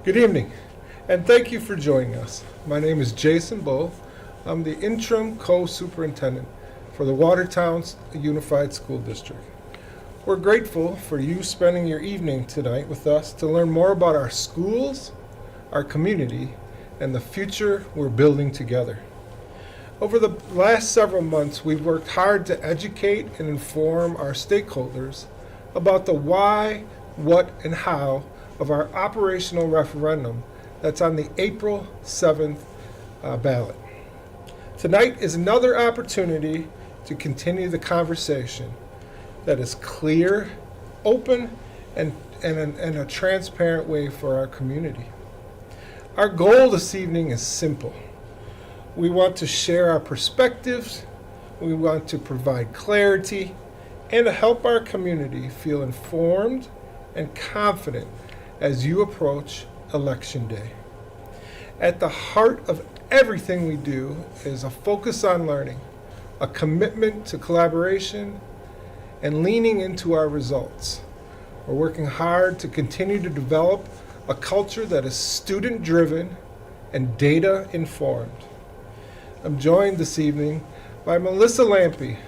Good evening, and thank you for joining us. My name is Jason Bull. I'm the interim co-superintendent for the Watertown Unified School District. We're grateful for you spending your evening tonight with us to learn more about our schools, our community, and the future we're building together. Over the last several months, we've worked hard to educate and inform our stakeholders about the why, what, and how of our operational referendum that's on the April 7th ballot. Tonight is another opportunity to continue the conversation that is clear, open, and a transparent way for our community. Our goal this evening is simple. We want to share our perspectives, we want to provide clarity, and to help our community feel informed and confident as you approach Election Day. At the heart of everything we do is a focus on learning, a commitment to collaboration, and leaning into our results. We're working hard to continue to develop a culture that is student-driven and data-informed. I'm joined this evening by Melissa Lampe,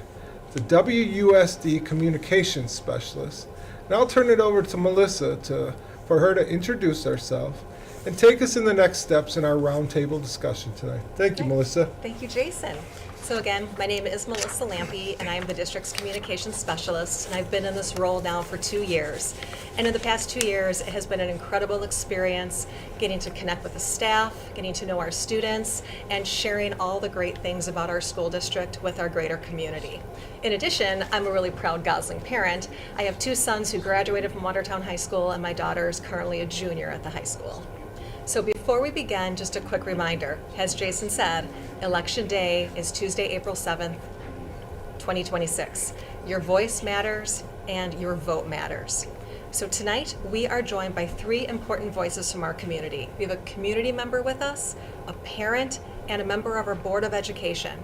the WUSD Communications Specialist. And I'll turn it over to Melissa for her to introduce herself and take us in the next steps in our roundtable discussion tonight. Thank you, Melissa. Thank you, Jason. So again, my name is Melissa Lampe, and I'm the district's communications specialist, and I've been in this role now for 2 years. And in the past 2 years, it has been an incredible experience getting to connect with the staff, getting to know our students, and sharing all the great things about our school district with our greater community. In addition, I'm a really proud Gosling parent. I have 2 sons who graduated from Watertown High School, and my daughter is currently a junior at the high school. So before we begin, just a quick reminder. As Jason said, Election Day is Tuesday, April 7th, 2026. Your voice matters and your vote matters. So tonight, we are joined by 3 important voices from our community. We have a community member with us, a parent, and a member of our Board of Education.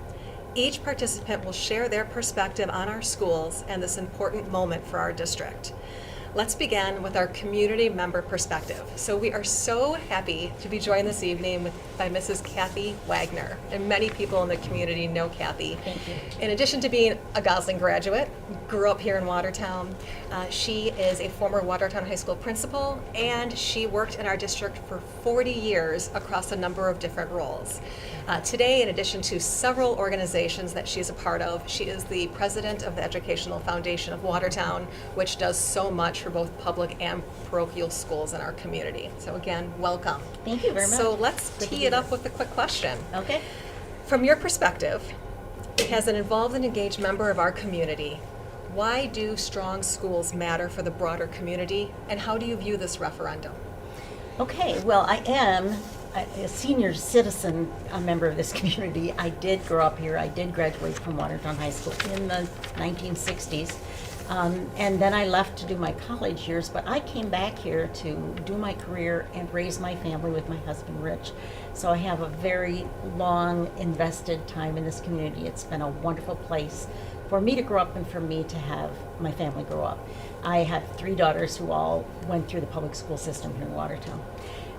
Each participant will share their perspective on our schools and this important moment for our district. Let's begin with our community member perspective. So we are so happy to be joined this evening by Mrs. Kathy Wagner, and many people in the community know Kathy. Thank you. In addition to being a Gosling graduate, grew up here in Watertown, she is a former Watertown High School principal, and she worked in our district for 40 years across a number of different roles. Today, in addition to several organizations that she's a part of, she is the president of the Educational Foundation of Watertown, which does so much for both public and parochial schools in our community. So again, welcome. Thank you very much. So let's Good to tee be it up here. with a quick question. Okay. From your perspective, as an involved and engaged member of our community, why do strong schools matter for the broader community, and how do you view this referendum? Okay, well, I am a senior citizen, a member of this community. I did grow up here. I did graduate from Watertown High School in the 1960s. And then I left to do my college years, but I came back here to do my career and raise my family with my husband, Rich. So I have a very long invested time in this community. It's been a wonderful place for me to grow up and for me to have my family grow up. I have 3 daughters who all went through the public school system here in Watertown.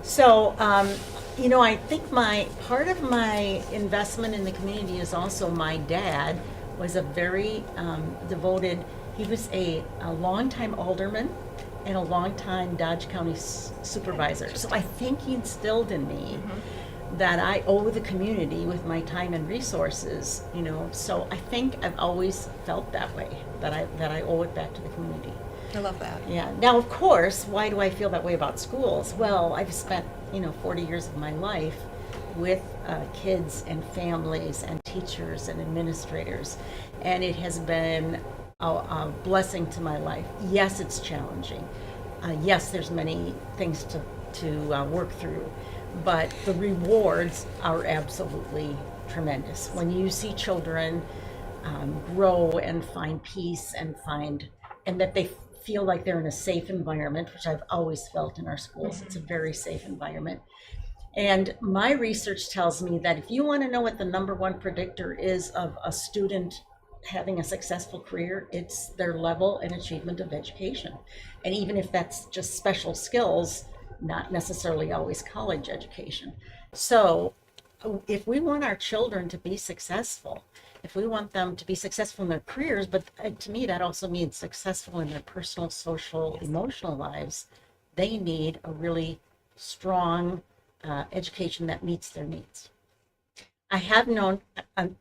So, I think part of my investment in the community is also my dad was a very devoted. He was a longtime alderman and a longtime Dodge County supervisor. So I think he instilled in me that I owe the community with my time and resources. So I think I've always felt that way, that I owe it back to the community. I love that. Yeah. Now, of course, why do I feel that way about schools? Well, I've spent 40 years of my life with kids and families and teachers and administrators, and it has been a blessing to my life. Yes, it's challenging. Yes, there's many things to work through, but the rewards are absolutely tremendous. When you see children grow and find peace and that they feel like they're in a safe environment, which I've always felt in our schools. It's a very safe environment. And my research tells me that if you want to know what the number one predictor is of a student having a successful career, it's their level and achievement of education. And even if that's just special skills, not necessarily always college education. So if we want our children to be successful, if we want them to be successful in their careers, but to me, that also means successful in their personal, social, emotional lives, they need a really strong education that meets their needs. I have known,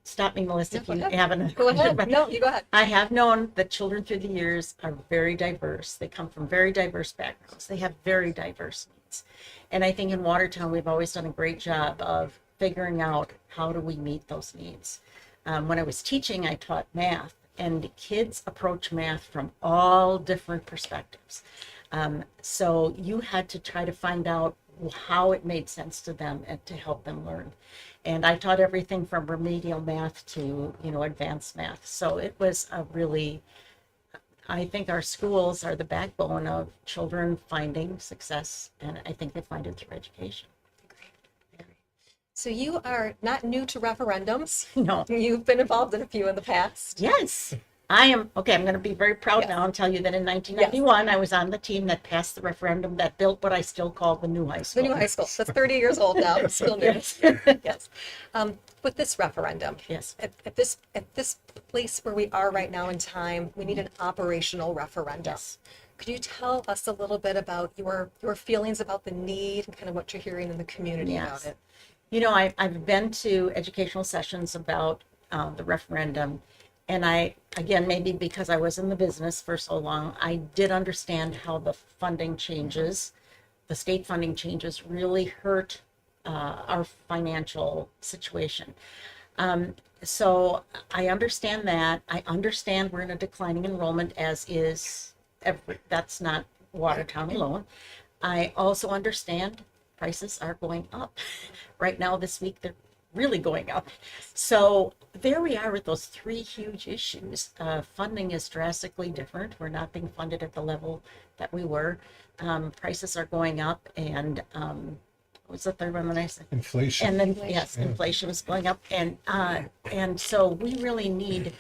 stop me, Melissa, if Go you ahead. haven't. Go ahead. No, you go ahead. I have known that children through the years are very diverse. They come from very diverse backgrounds. They have very diverse needs. And I think in Watertown, we've always done a great job of figuring out how do we meet those needs. When I was teaching, I taught math, and kids approach math from all different perspectives. So you had to try to find out how it made sense to them and to help them learn. And I taught everything from remedial math to, advanced math. So it was a really, I think our schools are the backbone of children finding success, and I think they find it through education. So you are not new to referendums. No. You've been involved in a few in the past. Yes, I am. Okay, I'm going to be very proud Yes. now and tell you that in 1991, I was on the team that passed the referendum that built what I still call the new high The school. new high school. That's 30 years old now. It's still new. Yes. Yes. With this referendum, Yes. at this place where we are right now in time, we need an operational referendum. Yes. Could you tell us a little bit about your feelings about the need and kind of what you're hearing in the community about it? I've been to educational sessions about the referendum, and again, maybe because I was in the business for so long, I did understand how the funding changes, the state funding changes really hurt our financial situation. So I understand that. I understand we're in a declining enrollment, as is that's not Watertown alone. I also understand prices are going up. Right now, this week, they're really going up. So there we are with those three huge issues. Funding is drastically different. We're not being funded at the level that we were. Prices are going up, and what was the third one that I said? Inflation. And then, yes, inflation is going up. And so we really need,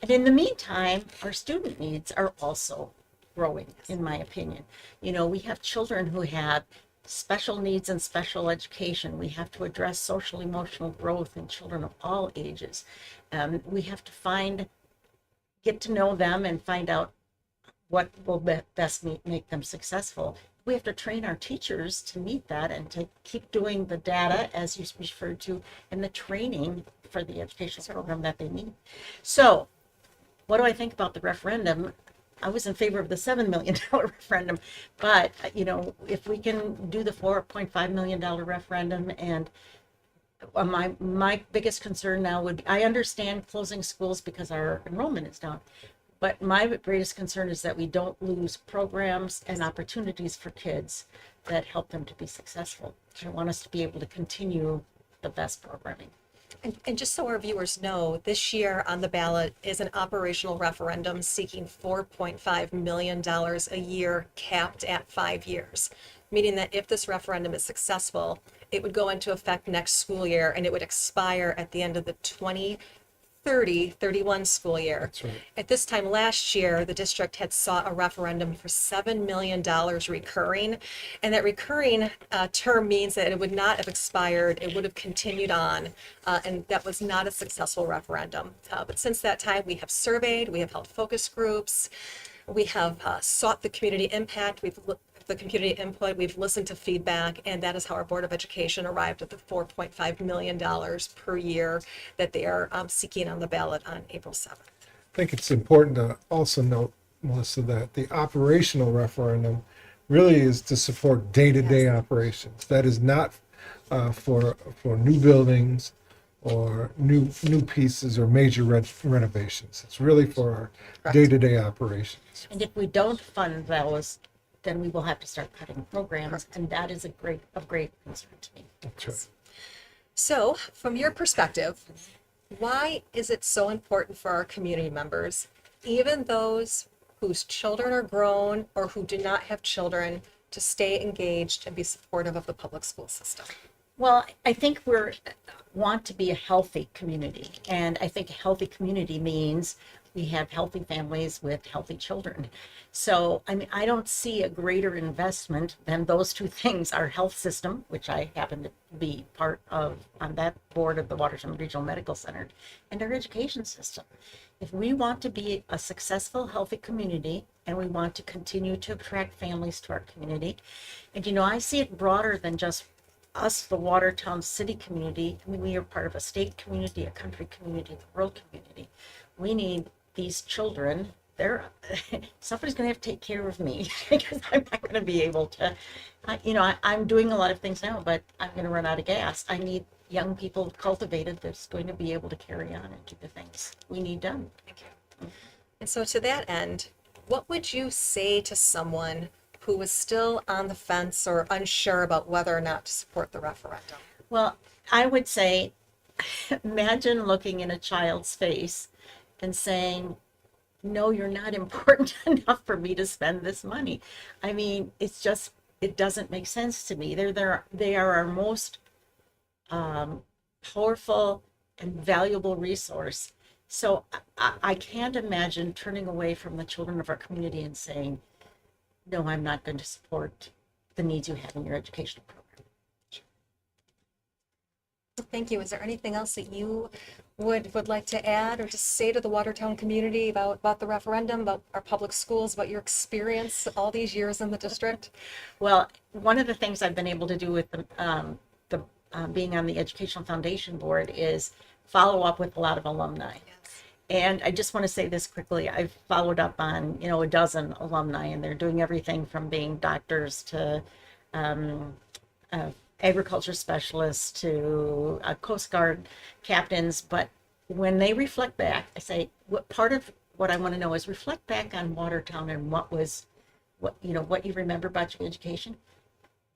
and in the meantime, our student needs are also growing, in my opinion. We have children who have special needs and special education. We have to address social emotional growth in children of all ages. We have to get to know them and find out what will best make them successful. We have to train our teachers to meet that and to keep doing the data, as you referred to, and the training for the educational program that they need. So what do I think about the referendum? I was in favor of the $7 million referendum, but if we can do the $4.5 million referendum, and my biggest concern now would be, I understand closing schools because our enrollment is down, but my greatest concern is that we don't lose programs and opportunities for kids that help them to be successful. I want us to be able to continue the best programming. And just so our viewers know, this year on the ballot is an operational referendum seeking $4.5 million a year, capped at 5 years, meaning that if this referendum is successful, it would go into effect next school year and it would expire at the end of the 2030-31 school year. That's right. At this time last year, the district had sought a referendum for $7 million recurring, and that recurring term means that it would not have expired, it would have continued on, and that was not a successful referendum. But since that time, we have surveyed, we have held focus groups, we have sought the community impact, the community input, we've listened to feedback, and that is how our Board of Education arrived at the $4.5 million per year that they are seeking on the ballot on April 7th. I think it's important to also note, Melissa, that the operational referendum really is to support day-to-day operations. That is not for new buildings or new pieces or major renovations. It's really for our day-to-day operations. And if we don't fund those, then we will have to start cutting programs, and that is of great concern to me. That's right. So, from your perspective, why is it so important for our community members, even those whose children are grown or who do not have children, to stay engaged and be supportive of the public school system? Well, I think we want to be a healthy community, and I think a healthy community means we have healthy families with healthy children. So, I mean, I don't see a greater investment than those two things, our health system, which I happen to be part of on that board of the Watertown Regional Medical Center, and our education system. If we want to be a successful, healthy community, and we want to continue to attract families to our community, and I see it broader than just us, the Watertown city community. I mean, we are part of a state community, a country community, the world community. We need these children. Somebody's going to have to take care of me because I'm not going to be able to, I'm doing a lot of things now, but I'm going to run out of gas. I need young people cultivated that's going to be able to carry on and do the things we need done. Thank you. And so to that end, what would you say to someone who was still on the fence or unsure about whether or not to support the referendum? Well, I would say, imagine looking in a child's face and saying, no, you're not important enough for me to spend this money. I mean, it doesn't make sense to me. They are our most powerful and valuable resource. So I can't imagine turning away from the children of our community and saying, no, I'm not going to support the needs you have in your educational program. Thank you. Is there anything else that you would like to add or just say to the Watertown community about the referendum, about our public schools, about your experience all these years in the district? Well, one of the things I've been able to do with the being on the Educational Foundation Board is follow up with a lot of alumni. And I just want to say this quickly. I've followed up on, a dozen alumni, and they're doing everything from being doctors to agriculture specialists to Coast Guard captains. But when they reflect back, I say, part of what I want to know is reflect back on Watertown and what you remember about your education.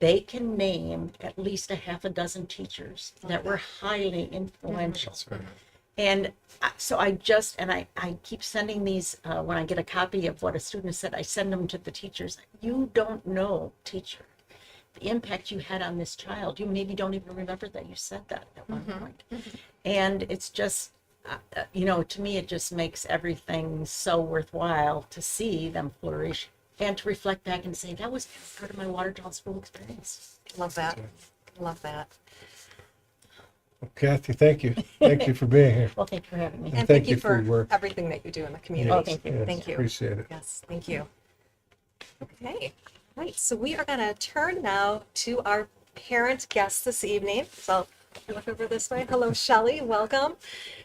They can name at least a half a dozen teachers that were highly influential. That's right. And so I keep sending these, when I get a copy of what a student said, I send them to the teachers. You don't know, teacher, the impact you had on this child. You maybe don't even remember that you said that at one point. And it's just, to me, it just makes everything so worthwhile to see them flourish and to reflect back and say, that was part of my Watertown school experience. Love that. Love that. Well, Kathy, thank you. Thank you for being here. Well, thank you for having me. And thank thank you you for your for work. everything that you do in the community. Oh, thank you. Yes, Thank you. Appreciate it. Yes, thank you. Okay, right. So we are going to turn now to our parent guest this evening. So I'll look over this way. Hello, Shelley. Welcome.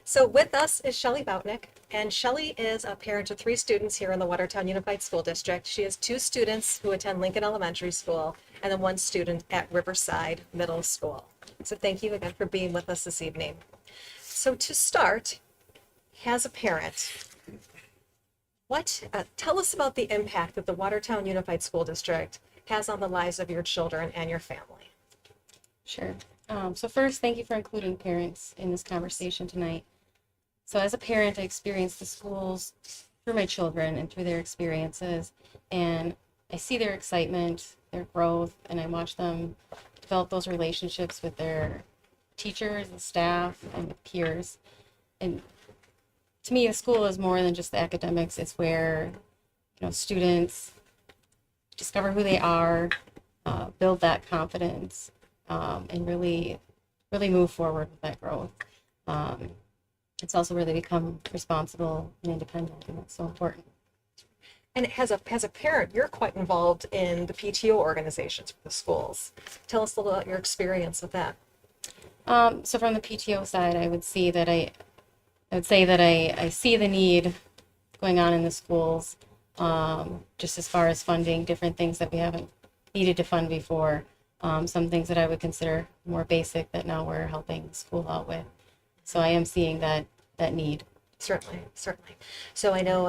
So with us is Shelley Boutnick, and Shelley is a parent of 3 students here in the Watertown Unified School District. She has 2 students who attend Lincoln Elementary School and then 1 student at Riverside Middle School. So thank you again for being with us this evening. So to start, as a parent, tell us about the impact that the Watertown Unified School District has on the lives of your children and your family. Sure. So first, thank you for including parents in this conversation tonight. So as a parent, I experience the schools through my children and through their experiences, and I see their excitement, their growth, and I watch them develop those relationships with their teachers and staff and with peers. And to me, a school is more than just the academics. It's where students discover who they are, build that confidence, and really move forward with that growth. It's also where they become responsible and independent, and that's so important. And as a parent, you're quite involved in the PTO organizations for the schools. Tell us a little about your experience with that. So from the PTO side, I would say that I see the need going on in the schools, just as far as funding different things that we haven't needed to fund before. Some things that I would consider more basic that now we're helping the school out with. So I am seeing that need. Certainly. So I know,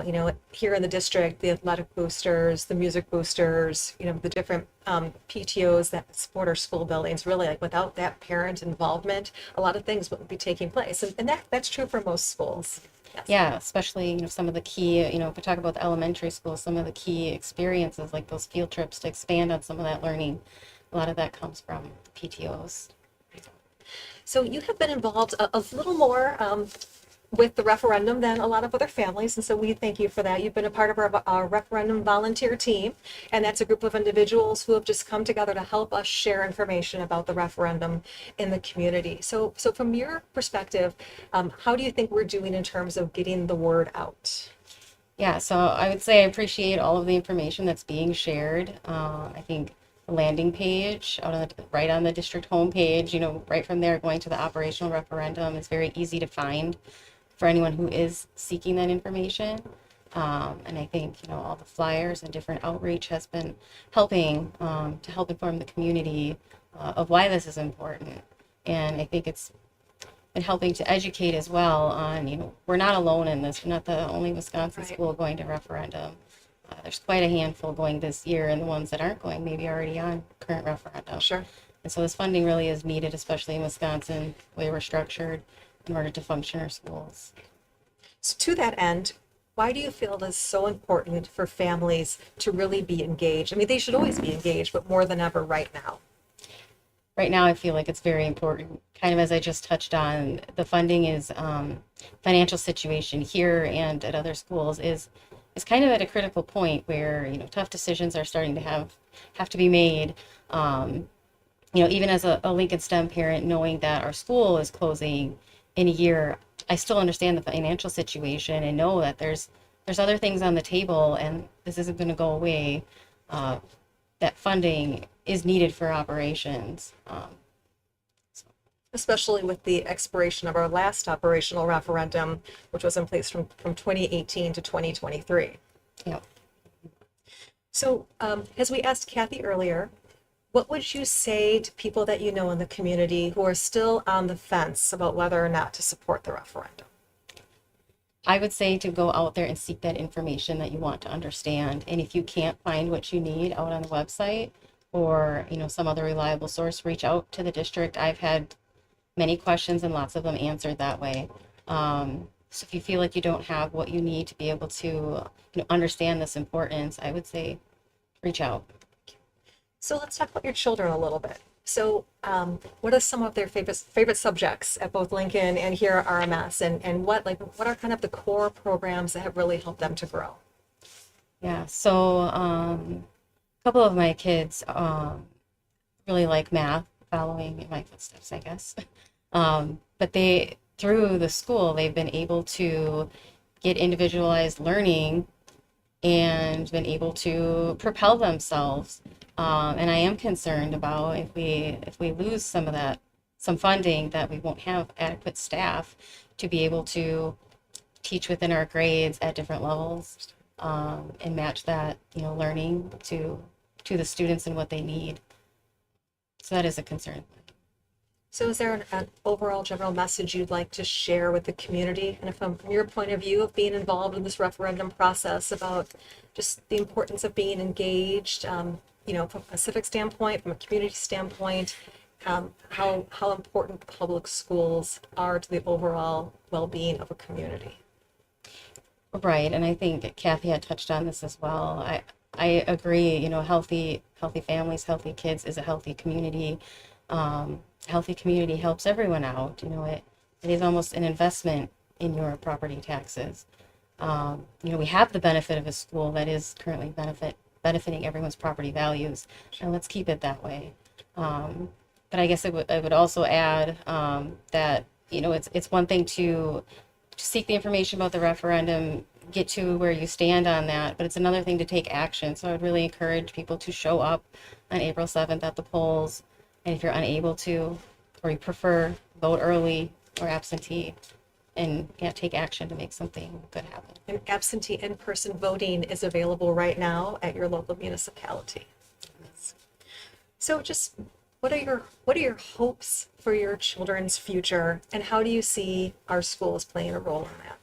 here in the district, the athletic boosters, the music boosters, the different PTOs that support our school buildings, really, like without that parent involvement, a lot of things wouldn't be taking place. And that's true for most schools. Yes. Yeah, especially, some of the key, if we talk about the elementary schools, some of the key experiences, like those field trips to expand on some of that learning, a lot of that comes from PTOs. So you have been involved a little more with the referendum than a lot of other families, and so we thank you for that. You've been a part of our referendum volunteer team, and that's a group of individuals who have just come together to help us share information about the referendum in the community. So from your perspective, how do you think we're doing in terms of getting the word out? Yeah, so I would say I appreciate all of the information that's being shared. I think the landing page right on the district homepage, right from there going to the operational referendum is very easy to find for anyone who is seeking that information. And I think, all the flyers and different outreach has been helping to help inform the community of why this is important. And I think it's been helping to educate as well on, we're not alone in this. We're not the only Wisconsin Right. school going to referendum. There's quite a handful going this year, and the ones that aren't going maybe already on current referendum. Sure. And so this funding really is needed, especially in Wisconsin, the way we're structured in order to function our schools. So to that end, why do you feel it is so important for families to really be engaged? I mean, they should always be engaged, but more than ever right now. Right now, I feel like it's very important. Kind of as I just touched on, the funding is financial situation here and at other schools is kind of at a critical point where tough decisions are starting to have to be made. Even as a Lincoln STEM parent, knowing that our school is closing in a year, I still understand the financial situation and know that there's other things on the table, and this isn't going to go away. That funding is needed for operations. Especially with the expiration of our last operational referendum, which was in place from 2018 to 2023. Yeah. So as we asked Kathy earlier, what would you say to people that you know in the community who are still on the fence about whether or not to support the referendum? I would say to go out there and seek that information that you want to understand. And if you can't find what you need out on the website or, some other reliable source, reach out to the district. I've had many questions and lots of them answered that way. So if you feel like you don't have what you need to be able to understand this importance, I would say reach out. So let's talk about your children a little bit. So what are some of their favorite subjects at both Lincoln and here at RMS, and what are kind of the core programs that have really helped them to grow? Yeah, so a couple of my kids really like math, following in my footsteps, I guess. But through the school, they've been able to get individualized learning and been able to propel themselves. And I am concerned about if we lose some funding, that we won't have adequate staff to be able to teach within our grades at different levels, and match that learning to the students and what they need. So that is a concern. So is there an overall general message you'd like to share with the community, and from your point of view of being involved in this referendum process, about just the importance of being engaged, from a civic standpoint, from a community standpoint, how important public schools are to the overall well-being of a community? Right, and I think Kathy had touched on this as well. I agree, healthy families, healthy kids is a healthy community. Healthy community helps everyone out. It is almost an investment in your property taxes. We have the benefit of a school that is currently benefiting everyone's property values, and let's keep it that way. But I guess I would also add that it's one thing to seek the information about the referendum, get to where you stand on that, but it's another thing to take action. So I would really encourage people to show up on April 7th at the polls. And if you're unable to, or you prefer, vote early or absentee, and take action to make something good happen. And absentee in-person voting is available right now at your local municipality. So just what are your hopes for your children's future, and how do you see our schools playing a role in that?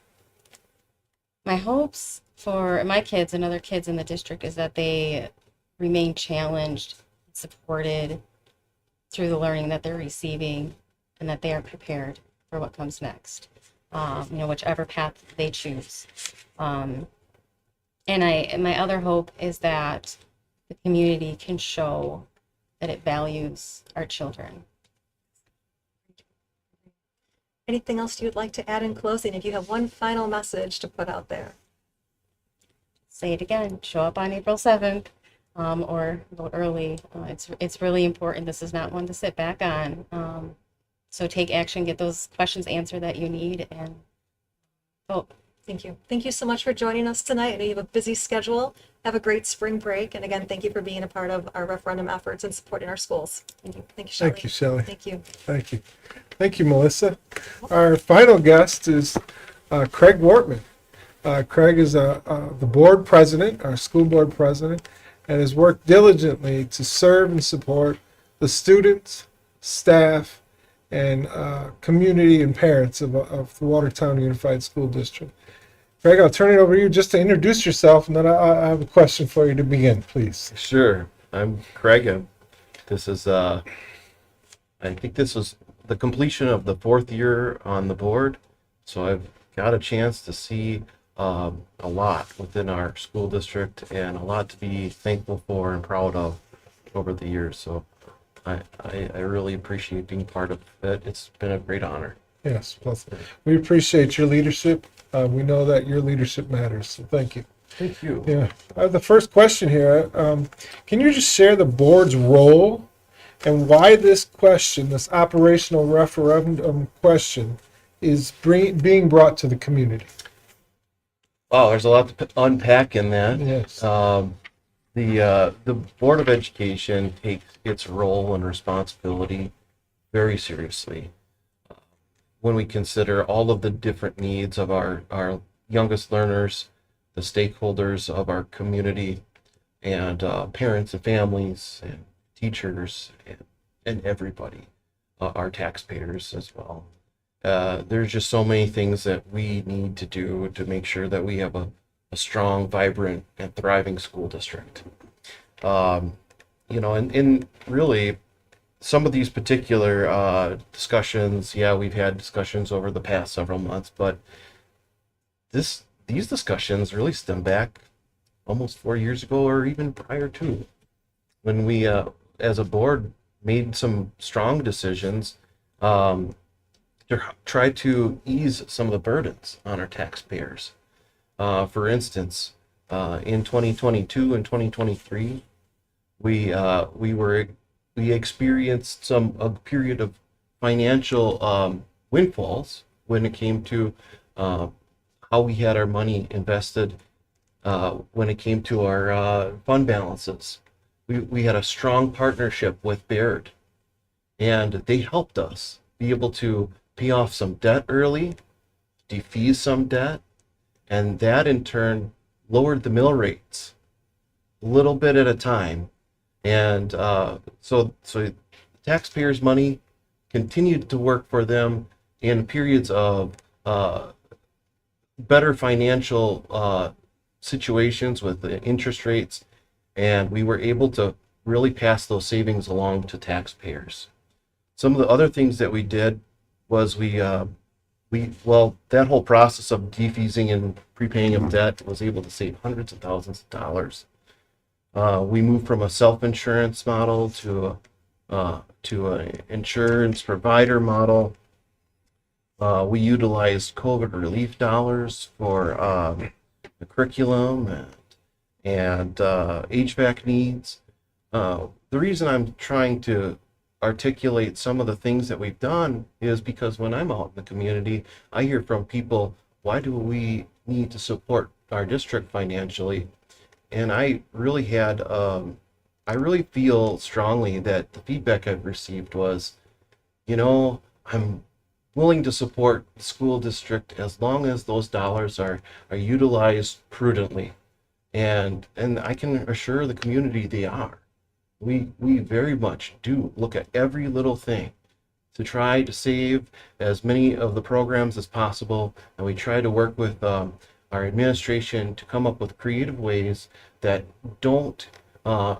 My hopes for my kids and other kids in the district is that they remain challenged, supported through the learning that they're receiving, and that they are prepared for what comes next, whichever path they choose. And my other hope is that the community can show that it values our children. anything else you'd like to add in closing? If you have one final message to put out there. Say it again, show up on April 7th, or a little early. It's really important. This is not one to sit back on. So take action, get those questions answered that you need, and vote. Thank you. Thank you so much for joining us tonight. I know you have a busy schedule. Have a great spring break. And again, thank you for being a part of our referendum efforts and supporting our schools. Thank you. Thank you, Shelley. Thank you, Shelley. Thank you. Thank you. Thank you, Melissa. Our final guest is Craig Wortman. Craig is the board president, our school board president, and has worked diligently to serve and support the students, staff, and community and parents of the Watertown Unified School District. Craig, I'll turn it over to you just to introduce yourself, and then I have a question for you to begin, please. Sure. I'm Craig. This is, I think this is the completion of the 4th year on the board. So I've got a chance to see a lot within our school district and a lot to be thankful for and proud of over the years. So I really appreciate being part of it. It's been a great honor. Yes, plus we appreciate your leadership. We know that your leadership matters, so thank you. Thank you. Yeah. The first question here, can you just share the board's role and why this question, this operational referendum question, is being brought to the community? Wow, there's a lot to unpack in that. Yes. The Board of Education takes its role and responsibility very seriously. When we consider all of the different needs of our youngest learners, the stakeholders of our community, and parents and families and teachers and everybody, our taxpayers as well. There's just so many things that we need to do to make sure that we have a strong, vibrant, and thriving school district. And really, some of these particular discussions, we've had discussions over the past several months, but these discussions really stem back almost 4 years ago, or even prior to, when we, as a board, made some strong decisions to try to ease some of the burdens on our taxpayers. For instance, in 2022 and 2023, we experienced a period of financial windfalls when it came to how we had our money invested, when it came to our fund balances. We had a strong partnership with Baird, and they helped us be able to pay off some debt early, defease some debt, and that in turn lowered the mill rates a little bit at a time. And so taxpayers' money continued to work for them in periods of better financial situations with the interest rates, and we were able to really pass those savings along to taxpayers. Some of the other things that we did was that whole process of defeasing and prepaying of debt was able to save hundreds of thousands of dollars. We moved from a self-insurance model to an insurance provider model. We utilized COVID relief dollars for the curriculum and HVAC needs. The reason I'm trying to articulate some of the things that we've done is because when I'm out in the community, I hear from people, why do we need to support our district financially? And I really feel strongly that the feedback I've received was, I'm willing to support the school district as long as those dollars are utilized prudently. And I can assure the community they are. We very much do look at every little thing to try to save as many of the programs as possible, and we try to work with our administration to come up with creative ways that don't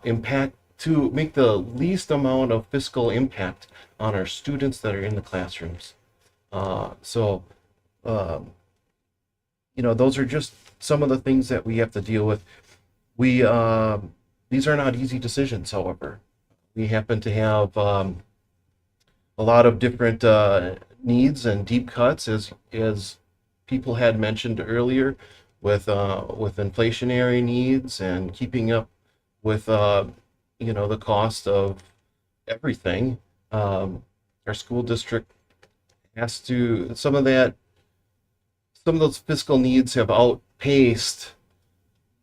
impact, to make the least amount of fiscal impact on our students that are in the classrooms. Those are just some of the things that we have to deal with. These are not easy decisions, however. We happen to have a lot of different needs and deep cuts, as people had mentioned earlier, with inflationary needs and keeping up with the cost of everything. Our school district has to some of those fiscal needs have outpaced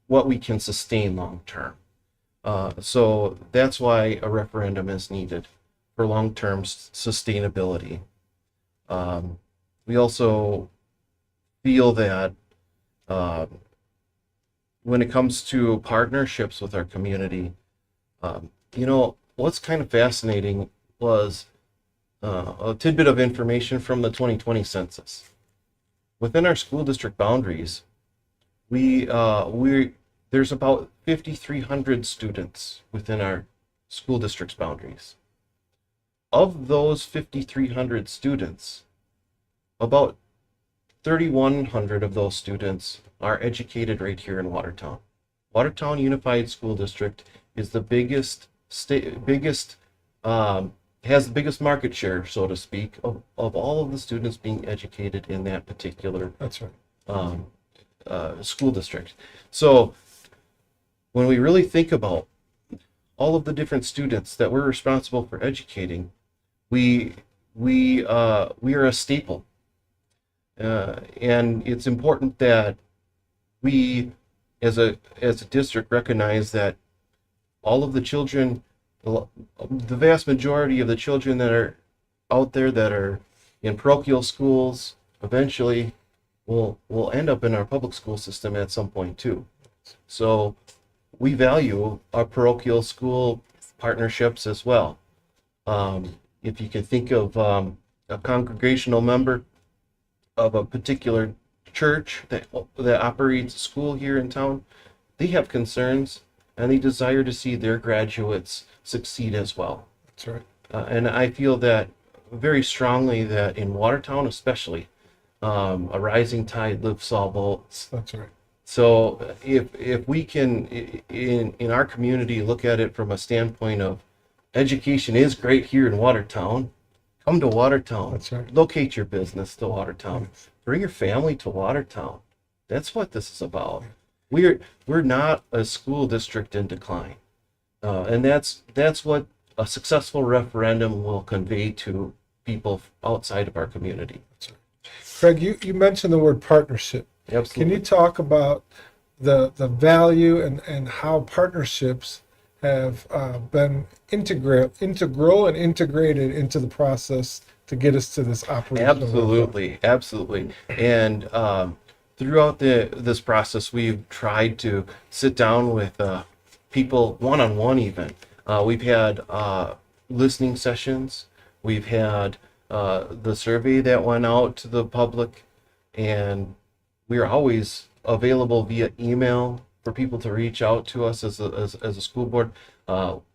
what we can sustain long term. So that's why a referendum is needed for long-term sustainability. We also feel that when it comes to partnerships with our community, what's kind of fascinating was a tidbit of information from the 2020 census. Within our school district boundaries, there's about 5,300 students within our school district's boundaries. Of those 5,300 students, about 3,100 of those students are educated right here in Watertown. Watertown Unified School District is the has the biggest market share, so to speak, of all of the students being educated in that particular That's right. school district. So when we really think about all of the different students that we're responsible for educating, we are a staple, and it's important that we, as a district, recognize that all of the children, the vast majority of the children that are out there that are in parochial schools, eventually will end up in our public school system at some point too. So we value our parochial school partnerships as well. If you can think of a congregational member of a particular church that operates a school here in town, they have concerns and they desire to see their graduates succeed as well. That's right. And I feel that very strongly that in Watertown especially, a rising tide lifts all boats. That's right. So if we can in our community look at it from a standpoint of education is great here in Watertown, come to Watertown. That's right. Locate your business to Watertown. Bring your family to Watertown. That's what this is about. We're not a school district in decline, and that's what a successful referendum will convey to people outside of our community. Craig, you mentioned the word partnership. Absolutely. Can you talk about the value and how partnerships have been integral and integrated into the process to get us to this operational? Absolutely. And throughout this process, we've tried to sit down with people one-on-one even. We've had listening sessions. We've had the survey that went out to the public, and we're always available via email for people to reach out to us as a school board.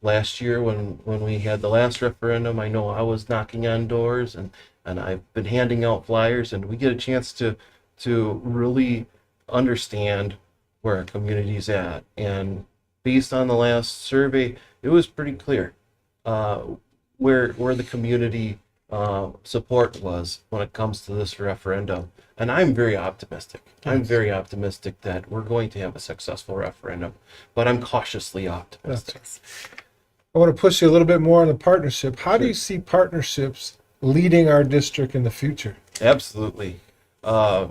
Last year when we had the last referendum, I know I was knocking on doors and I've been handing out flyers, and we get a chance to really understand where our community's at. And based on the last survey, it was pretty clear where the community support was when it comes to this referendum. And I'm very optimistic. I'm very optimistic that we're going to have a successful referendum, but I'm cautiously optimistic. I want to push you a little bit more on the partnership. How do you see partnerships leading our district in the future? Absolutely. When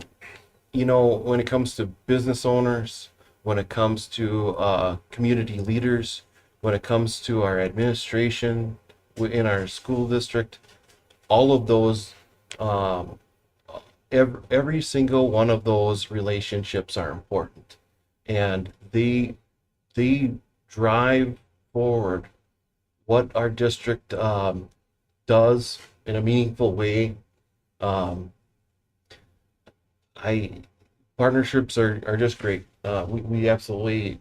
it comes to business owners, when it comes to community leaders, when it comes to our administration in our school district, all of those, every single one of those relationships are important, and they drive forward what our district does in a meaningful way. Partnerships are just great. We absolutely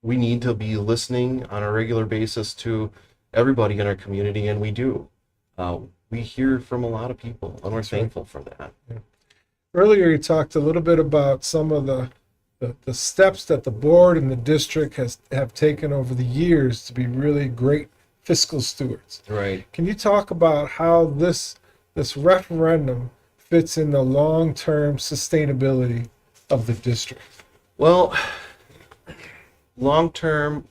need to be listening on a regular basis to everybody in our community, and we do. We hear from a lot of people, and we're thankful for that. Yeah. Earlier, you talked a little bit about some of the steps that the board and the district have taken over the years to be really great fiscal stewards. Right. Can you talk about how this this referendum fits in the long-term sustainability of the district? Well, long term,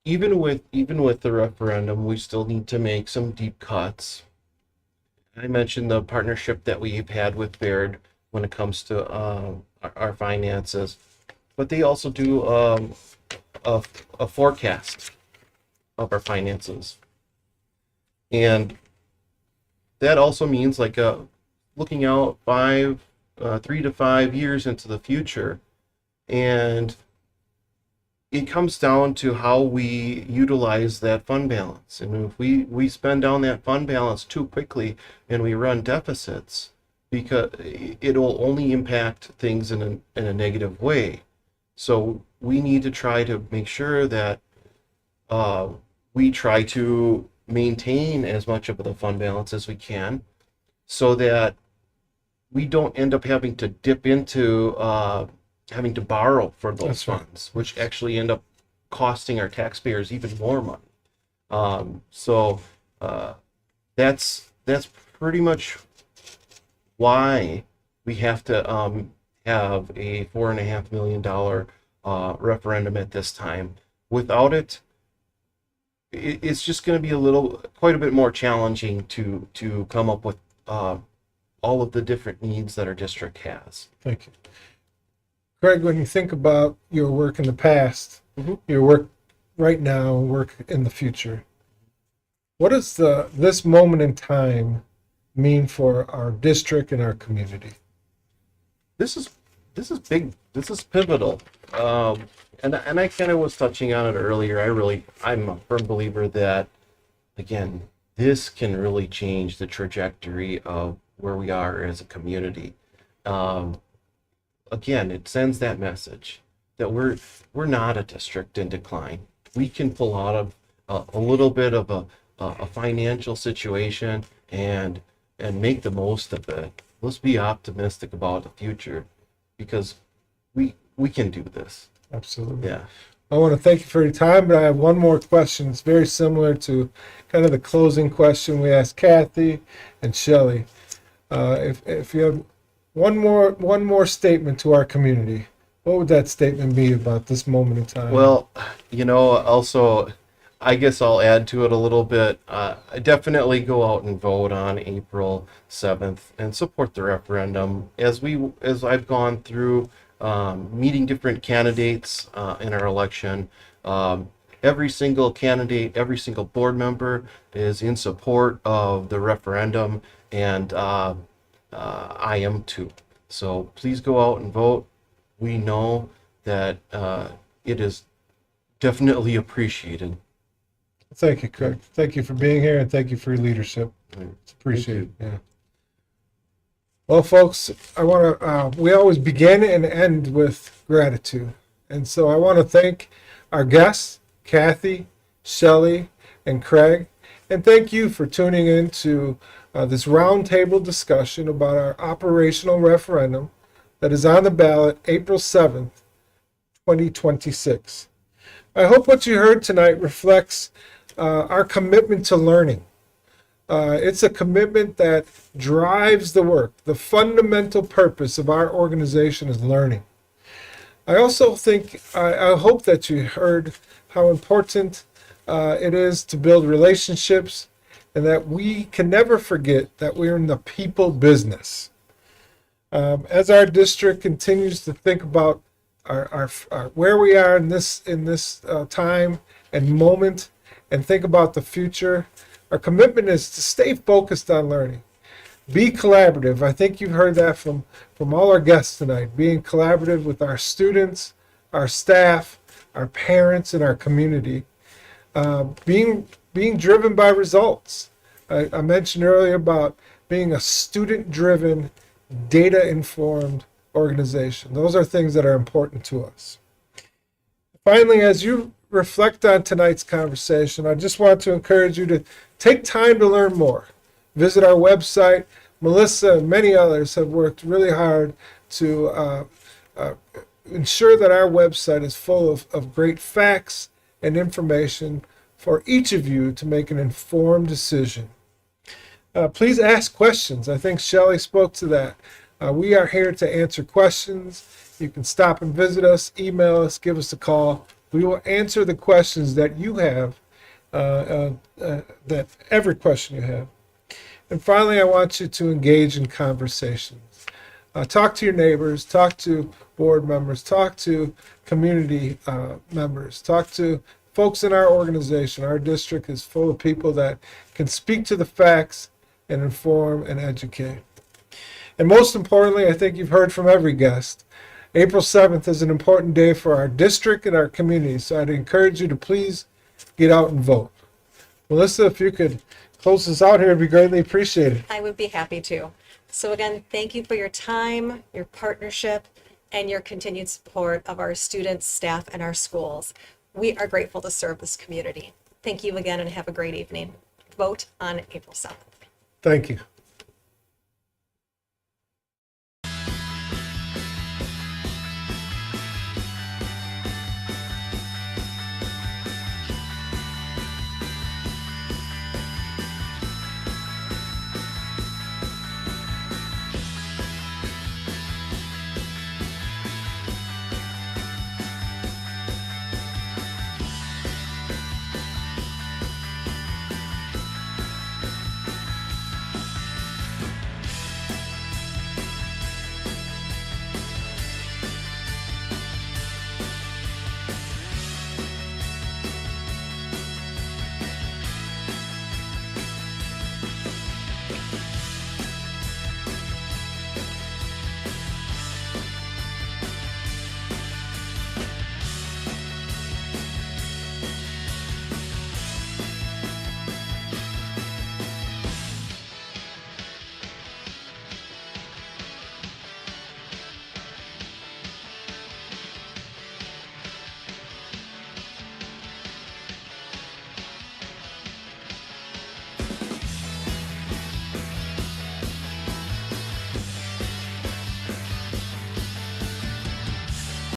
even with the referendum, we still need to make some deep cuts. I mentioned the partnership that we've had with Baird when it comes to our finances, but they also do a forecast of our finances, and that also means like looking out 3 to 5 years into the future, and it comes down to how we utilize that fund balance. And if we spend down that fund balance too quickly and we run deficits, because it'll only impact things in a negative way. So we need to try to make sure that we try to maintain as much of the fund balance as we can, so that we don't end up having to dip into having to borrow for those That's right. funds, which actually end up costing our taxpayers even more money. So that's pretty much why we have to have a $4.5 million referendum at this time. Without it, it's just going to be quite a bit more challenging to come up with all of the different needs that our district has. Thank you. Craig, when you think about your work in the past, Mhm. your work right now, and work in the future, what does this moment in time mean for our district and our community? This is big. This is pivotal. And I kind of was touching on it earlier. I'm a firm believer that, again, this can really change the trajectory of where we are as a community. Again, it sends that message that we're not a district in decline. We can pull out of a little bit of a financial situation and make the most of it. Let's be optimistic about the future, because we can do this. Absolutely. Yeah. I want to thank you for your time, but I have one more question. It's very similar to kind of the closing question we asked Kathy and Shelley. If you have one more statement to our community, what would that statement be about this moment in time? Well, also, I guess I'll add to it a little bit. Definitely go out and vote on April 7th and support the referendum. As I've gone through meeting different candidates in our election, every single candidate, every single board member is in support of the referendum, and I am too. So please go out and vote. We know that it is definitely appreciated. Thank you, Craig. Thank you for being here, and thank you for your leadership. It's appreciated. Thank Yeah. Well, folks, I want to. We always begin and end with gratitude, and so I want to thank our guests, Kathy, Shelley, and Craig, and thank you for tuning in to this roundtable discussion about our operational referendum that is on the ballot April 7th, 2026. I hope what you heard tonight reflects our commitment to learning. It's a commitment that drives the work. The fundamental purpose of our organization is learning. I also think, I hope that you heard how important it is to build relationships, and that we can never forget that we're in the people business. As our district continues to think about our where we are in this time and moment, and think about the future, our commitment is to stay focused on learning. Be collaborative. I think you've heard that from all our guests tonight. Being collaborative with our students, our staff, our parents, and our community. Being driven by results. I mentioned earlier about being a student-driven, data-informed organization. Those are things that are important to us. Finally, as you reflect on tonight's conversation, I just want to encourage you to take time to learn more. Visit our website. Melissa and many others have worked really hard to ensure that our website is full of great facts and information for each of you to make an informed decision. Please ask questions. I think Shelley spoke to that. We are here to answer questions. You can stop and visit us, email us, give us a call. We will answer the questions that you have, that every question you have. And finally, I want you to engage in conversations. Talk to your neighbors, talk to board members, talk to community members, talk to folks in our organization. Our district is full of people that can speak to the facts and inform and educate. And most importantly, I think you've heard from every guest, April 7th is an important day for our district and our community, so I'd encourage you to please get out and vote. Melissa, if you could close this out here, it'd be greatly appreciated. I would be happy to. So again, thank you for your time, your partnership, and your continued support of our students, staff, and our schools. We are grateful to serve this community. Thank you again and have a great evening. Vote on April 7th. Thank you.